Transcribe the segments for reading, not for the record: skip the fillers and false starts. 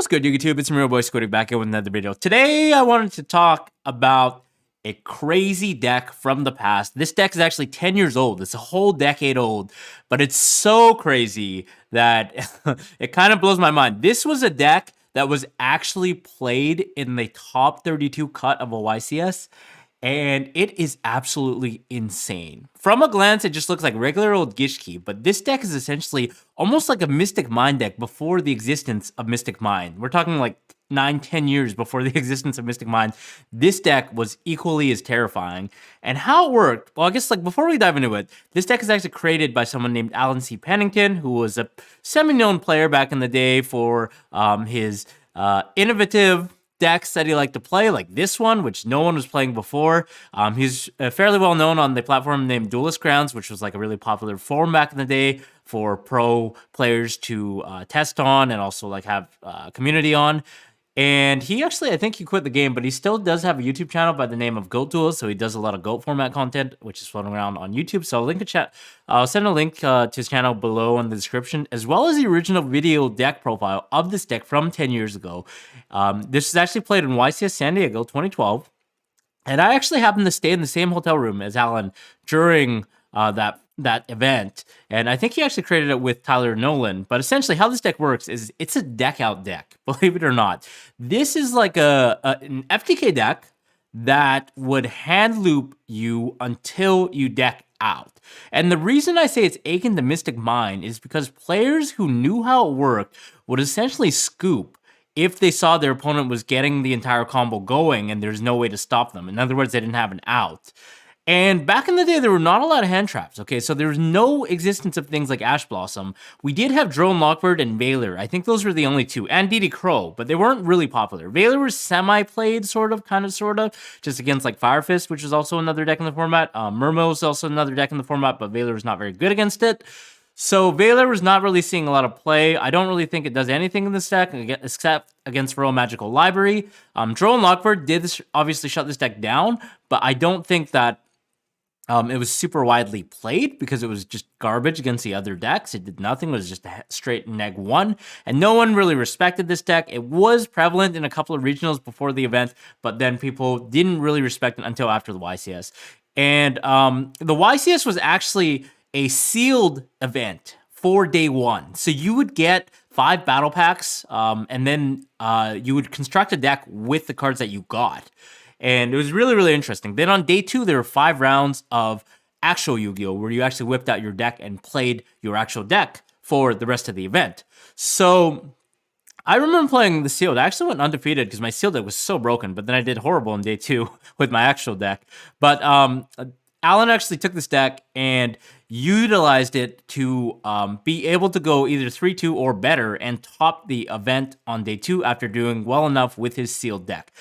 What's good, YouTube? It's Real Boy Squiddy back here with another video. Today, I wanted to talk about a crazy deck from the past. This deck is actually 10 years old. It's a whole decade old, but it's so crazy that it kind of blows my mind. This was a deck that was actually played in the top 32 cut of a YCS, and it is absolutely insane. From a glance, it just looks like regular old Gishki, but this deck is essentially almost like a Mystic Mind deck before the existence of Mystic Mind. We're talking like 9-10 years before the existence of Mystic Mind. This deck was equally as terrifying. And how it worked, well, I guess like before we dive into it, this deck is actually created by someone named Alan C. Pennington, who was a semi-known player back in the day for his innovative decks that he liked to play, like this one, which no one was playing before. He's fairly well known on the platform named Duelist Grounds, which was like a really popular forum back in the day for pro players to test on and also like have community on. And he actually, I think he quit the game, but he still does have a YouTube channel by the name of Goat Duels. So he does a lot of Goat format content, which is floating around on YouTube. So I'll send a link to his channel below in the description, as well as the original video deck profile of this deck from 10 years ago. This is actually played in YCS San Diego 2012. And I actually happened to stay in the same hotel room as Alan during that event, and I think he actually created it with Tyler Nolan. But essentially how this deck works is it's a deck out deck, believe it or not. This is like an FTK deck that would hand loop you until you deck out. And the reason I say it's akin to Mystic Mind is because players who knew how it worked would essentially scoop if they saw their opponent was getting the entire combo going and there's no way to stop them. In other words, they didn't have an out. And back in the day, there were not a lot of hand traps, okay? So there was no existence of things like Ash Blossom. We did have Drone Lockbird and Veiler. I think those were the only two, and DD Crow, but they weren't really popular. Veiler was semi-played, sort of, just against like Fire Fist, which is also another deck in the format. Murmo is also another deck in the format, but Veiler was not very good against it. So Veiler was not really seeing a lot of play. I don't really think it does anything in this deck except against Royal Magical Library. Drone Lockbird did obviously shut this deck down, but I don't think that it was super widely played because it was just garbage against the other decks. It did nothing. It was just a straight neg 1. And no one really respected this deck. It was prevalent in a couple of regionals before the event, but then people didn't really respect it until after the YCS. And the YCS was actually a sealed event for day 1. So you would get 5 battle packs, and then you would construct a deck with the cards that you got. And it was really, really interesting. Then on day 2, there were 5 rounds of actual Yu-Gi-Oh! Where you actually whipped out your deck and played your actual deck for the rest of the event. So I remember playing the sealed. I actually went undefeated because my sealed deck was so broken, but then I did horrible in day 2 with my actual deck. But Alan actually took this deck and utilized it to be able to go either 3-2 or better and top the event on day 2 after doing well enough with his sealed deck.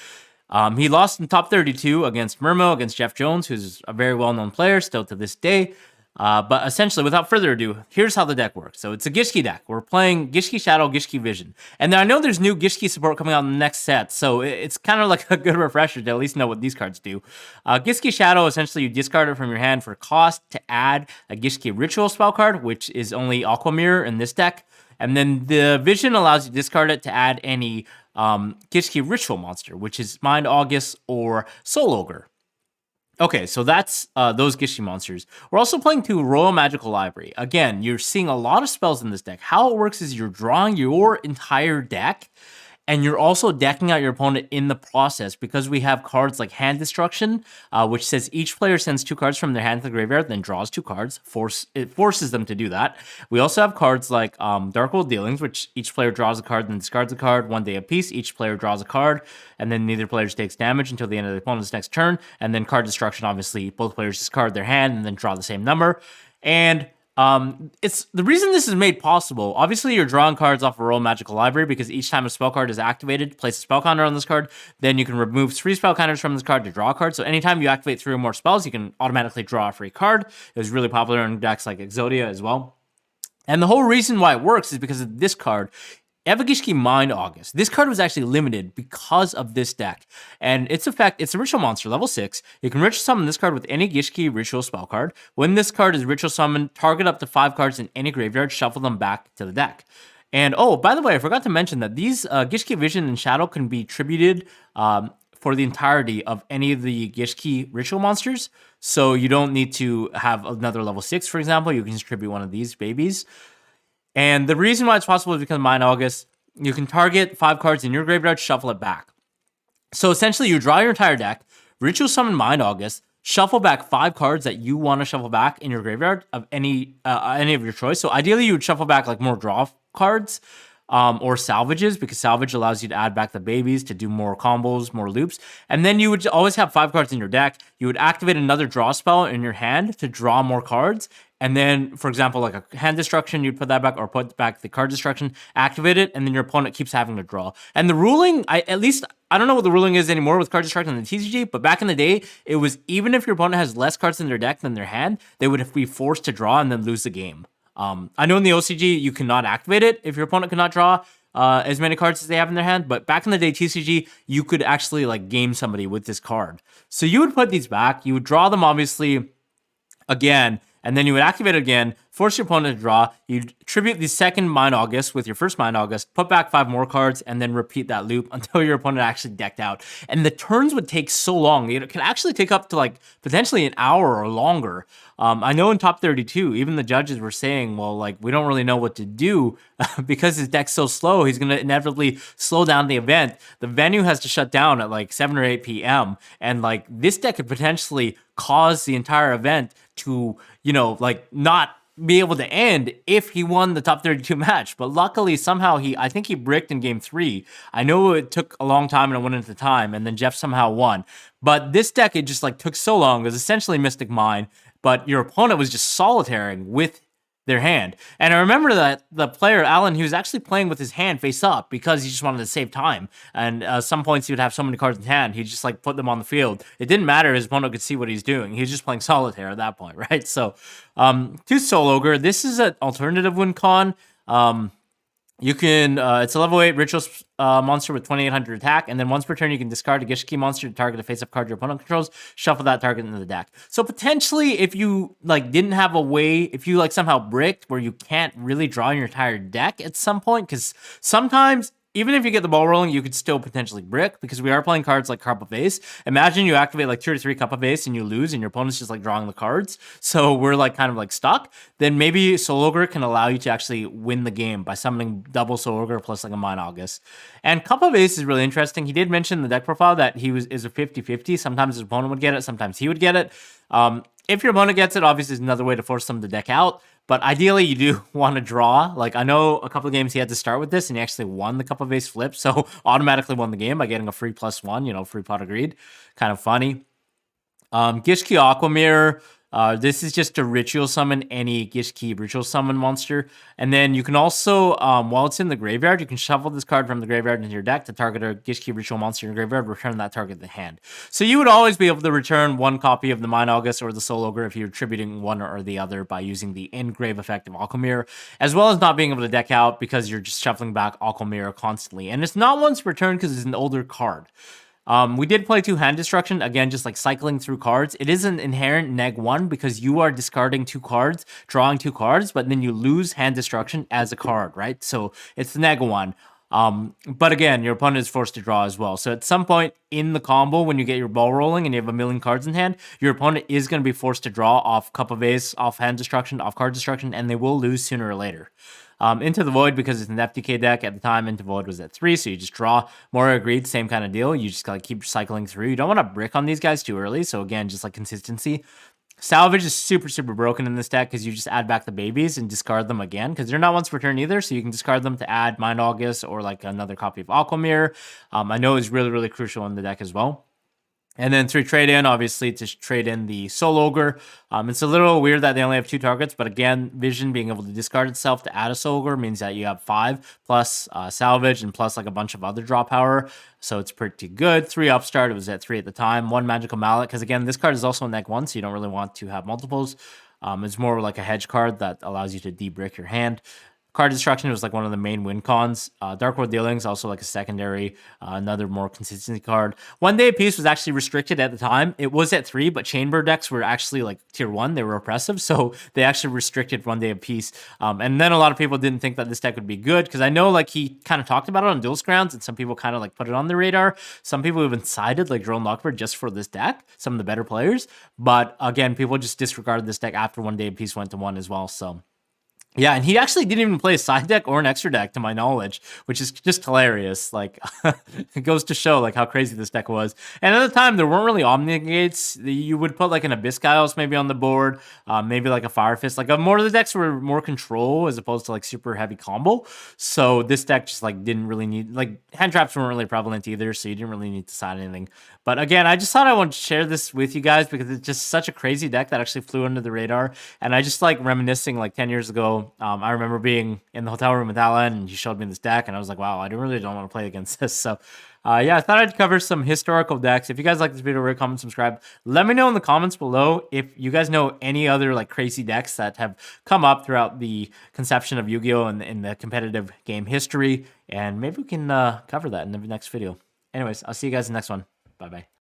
He lost in top 32 against Murmo, against Jeff Jones, who's a very well-known player still to this day. But essentially, without further ado, here's how the deck works. So it's a Gishki deck. We're playing Gishki Shadow, Gishki Vision. And then I know there's new Gishki support coming out in the next set, so it's kind of like a good refresher to at least know what these cards do. Gishki Shadow, essentially you discard it from your hand for cost to add a Gishki Ritual spell card, which is only Aqua Mirror in this deck. And then the Vision allows you to discard it to add any Gishki Ritual monster, which is Mind August or Soul Ogre. Okay, so that's those Gishki monsters. We're also playing 2 Royal Magical Library. Again, you're seeing a lot of spells in this deck. How it works is you're drawing your entire deck, and you're also decking out your opponent in the process because we have cards like Hand Destruction, which says each player sends 2 cards from their hand to the graveyard, then draws 2 cards. It forces them to do that. We also have cards like Dark World Dealings, which each player draws a card, then discards a card, 1 day apiece. Each player draws a card, and then neither player takes damage until the end of the opponent's next turn. And then Card Destruction, obviously, both players discard their hand and then draw the same number. And it's the reason this is made possible. Obviously, you're drawing cards off a Royal Magical Library because each time a spell card is activated, place a spell counter on this card. Then you can remove 3 spell counters from this card to draw a card. So anytime you activate 3 or more spells, you can automatically draw a free card. It was really popular in decks like Exodia as well. And the whole reason why it works is because of this card. Evagishki Mind August. This card was actually limited because of this deck. And its effect, it's a ritual monster, level 6. You can ritual summon this card with any Gishki ritual spell card. When this card is ritual summoned, target up to 5 cards in any graveyard, shuffle them back to the deck. And oh, by the way, I forgot to mention that these Gishki Vision and Shadow can be tributed for the entirety of any of the Gishki ritual monsters. So you don't need to have another level 6, for example. You can just tribute one of these babies. And the reason why it's possible is because Mind August, you can target 5 cards in your graveyard, shuffle it back. So essentially, you draw your entire deck, ritual summon Mind August, shuffle back 5 cards that you want to shuffle back in your graveyard of any of your choice. So ideally, you would shuffle back like more draw cards or salvages, because salvage allows you to add back the babies to do more combos, more loops. And then you would always have 5 cards in your deck. You would activate another draw spell in your hand to draw more cards. And then, for example, like a hand destruction, you'd put that back, or put back the card destruction, activate it, and then your opponent keeps having to draw. And the ruling, I don't know what the ruling is anymore with card destruction in the TCG, but back in the day, it was even if your opponent has less cards in their deck than their hand, they would be forced to draw and then lose the game. I know in the OCG, you cannot activate it if your opponent cannot draw as many cards as they have in their hand, but back in the day, TCG, you could actually like game somebody with this card. So you would put these back, you would draw them obviously again, and then you would activate it again, force your opponent to draw, you'd tribute the second Mind August with your first Mind August, put back 5 more cards, and then repeat that loop until your opponent actually decked out. And the turns would take so long. It could actually take up to like potentially an hour or longer. I know in top 32, even the judges were saying, well, like, we don't really know what to do because his deck's so slow. He's going to inevitably slow down the event. The venue has to shut down at like 7 or 8 p.m. And like this deck could potentially cause the entire event to, like not be able to end if he won the top 32 match. But luckily, somehow I think he bricked in game 3. I know it took a long time and it went into time, and then Jeff somehow won. But this deck, it just like took so long. It was essentially Mystic Mine, but your opponent was just solitaring with their hand. And I remember that the player, Alan, he was actually playing with his hand face up because he just wanted to save time. And some points he would have so many cards in hand, he'd just like put them on the field. It didn't matter, his opponent could see what he's doing. He was just playing solitaire at that point, right? So, to Soul Ogre, this is an alternative win con. You can, it's a level 8 ritual monster with 2800 attack, and then once per turn, you can discard a Gishki monster to target a face-up card your opponent controls, shuffle that target into the deck. So potentially, if you like didn't have a way, if you like somehow bricked where you can't really draw your entire deck at some point, because sometimes, even if you get the ball rolling, you could still potentially brick, because we are playing cards like Cup of Ace. Imagine you activate like 2 or 3 Cup of Ace and you lose, and your opponent's just like drawing the cards. So we're like kind of like stuck. Then maybe Soul Ogre can allow you to actually win the game by summoning double Soul Ogre plus like a Mind August. And Cup of Ace is really interesting. He did mention in the deck profile that is a 50-50. Sometimes his opponent would get it, sometimes he would get it. If your opponent gets it, obviously, there's another way to force them to deck out. But ideally, you do want to draw. Like, I know a couple of games he had to start with this, and he actually won the Cup of Ace flip, so automatically won the game by getting a free +1, free pot agreed. Kind of funny. Gishki Aqua Mirror. This is just to ritual summon any Gishki ritual summon monster. And then you can also, while it's in the graveyard, you can shuffle this card from the graveyard into your deck to target a Gishki ritual monster in your graveyard, return that target to the hand. So you would always be able to return 1 copy of the Mind August or the Soul Ogre if you're attributing one or the other by using the engrave effect of Aqua Mirror, as well as not being able to deck out because you're just shuffling back Aqua Mirror constantly. And it's not once per turn because it's an older card. We did play 2 hand destruction, again, just like cycling through cards. It is an inherent neg 1 because you are discarding 2 cards, drawing 2 cards, but then you lose hand destruction as a card, right? So it's the neg 1. But again, your opponent is forced to draw as well. So at some point in the combo, when you get your ball rolling and you have a million cards in hand, your opponent is going to be forced to draw off Cup of Ace, off hand destruction, off card destruction, and they will lose sooner or later. Into the Void, because it's an FTK deck at the time, Into Void was at 3, so you just draw. More agreed, same kind of deal. You just gotta keep cycling through. You don't want to brick on these guys too early, so again, just like consistency. Salvage is super, super broken in this deck because you just add back the babies and discard them again, because they're not once per turn either, so you can discard them to add Mind August or like another copy of Aqua Mirror. I know it's really, really crucial in the deck as well. And then 3 trade in, obviously, to trade in the Soul Ogre. It's a little weird that they only have 2 targets, but again, Vision being able to discard itself to add a Soul Ogre means that you have 5 plus Salvage and plus like a bunch of other draw power. So it's pretty good. 3 Upstart, it was at 3 at the time. 1 Magical Mallet, because again, this card is also neg 1, so you don't really want to have multiples. It's more like a hedge card that allows you to de-brick your hand. Card destruction was like one of the main win cons. Dark World Dealings also like a secondary, another more consistency card. 1 day apiece was actually restricted at the time. It was at 3, but chamber decks were actually like tier 1. They were oppressive, so they actually restricted 1 day apiece. And then a lot of people didn't think that this deck would be good because I know like he kind of talked about it on Duelist Grounds, and some people kind of like put it on the radar. Some people even sided like Drone Lockbird just for this deck, some of the better players. But again, people just disregarded this deck after 1 day apiece went to 1 as well. So yeah, and he actually didn't even play a side deck or an extra deck, to my knowledge, which is just hilarious. Like, it goes to show like how crazy this deck was. And at the time, there weren't really Omni Gates. You would put like an Abyss Giles maybe on the board, maybe like a Fire Fist. Like, more of the decks were more control as opposed to like super heavy combo. So this deck just like didn't really need, like, hand traps weren't really prevalent either, so you didn't really need to side anything. But again, I just thought I wanted to share this with you guys because it's just such a crazy deck that actually flew under the radar. And I just like reminiscing like 10 years ago. I remember being in the hotel room with Alan, and he showed me this deck, and I was like, wow, I really don't want to play against this. So yeah, I thought I'd cover some historical decks. If you guys like this video, rate, comment, subscribe. Let me know in the comments below if you guys know any other like crazy decks that have come up throughout the conception of Yu-Gi-Oh! and in the competitive game history, and maybe we can cover that in the next video. Anyways, I'll see you guys in the next one. Bye-bye.